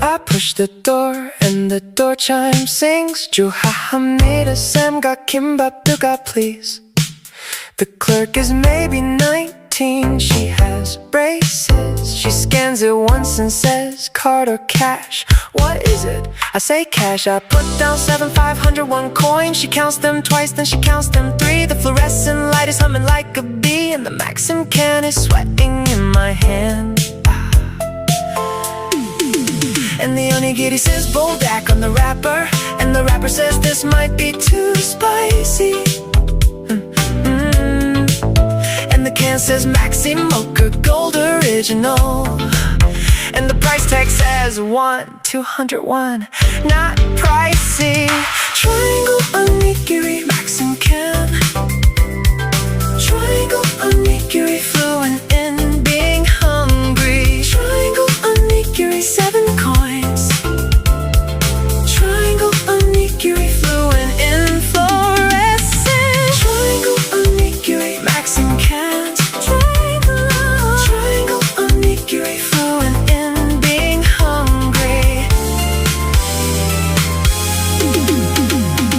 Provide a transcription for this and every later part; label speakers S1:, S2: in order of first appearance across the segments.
S1: I push the door and the door chime sings 주하합니다 쌤과 김밥 두가 please. The clerk is maybe 19, she has braces. She scans it once and says card or cash. What is it? I say cash. I put down 7,501 coins. She counts them twice, then she counts them three. The fluorescent light is humming like a bee, and the Maxim can is sweating in my hand. And the onigiri says Boldak on the wrapper, and the wrapper says this might be too spicy. And the can says Maxi Mocha Gold Original, and the price tag says 201, not pricey. Triangle onigiri Maxim can. Triangle onigiri fluent in being hungry. Triangle onigiri 7 coins. Triangle onigiri fluent in fluorescent. Triangle onigiri Maxim cans. Triangle onigiri fluent in being hungry.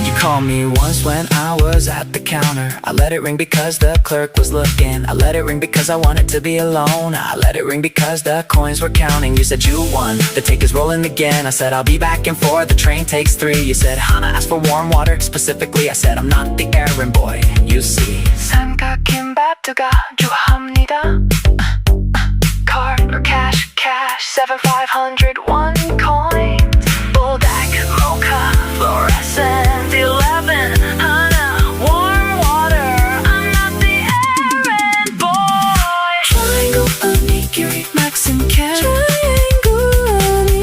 S1: You called me once when I was at the counter. I let it ring because the clerk was looking. I let it ring because I wanted to be alone. I let it ring because the coins were counting. You said you won, the take is rolling again. I said I'll be back in 4, the train takes 3. You said Hana asked for warm water specifically. I said I'm not the errand boy, you see. 쌤과 김밥 두가 좋아합니다. Card or cash, 7,501 coins. Bulldog, mocha, fluorescent, 11, Hana, warm water. I'm not the errand boy. Triangle onigiri Maxim can.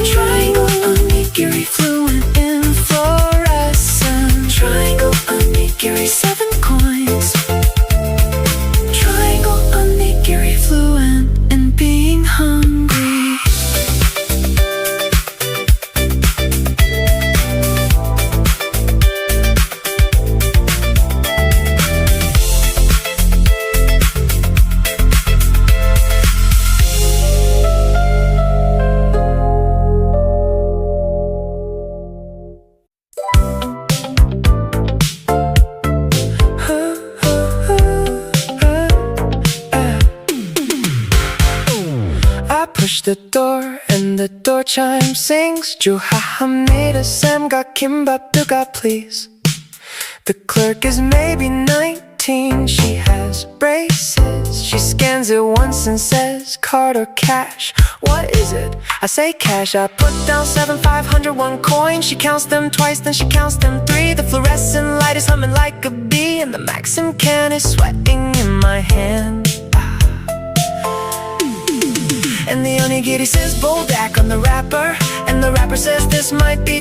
S1: Triangle onigiri fluent in fluorescent. Triangle onigiri 7 coins. Triangle onigiri fluent in being hungry. I push the door and the door chime sings 주하합니다 쌤과 김밥 두가 please. The clerk is maybe 19, she has braces. She scans it once and says card or cash. What is it? I say cash. I put down 7,501 coins. She counts them twice, then she counts them 3. The fluorescent light is humming like a bee, and the Maxim can is sweating in my hand. And the onigiri says Boldak on the wrapper, and the wrapper says this might be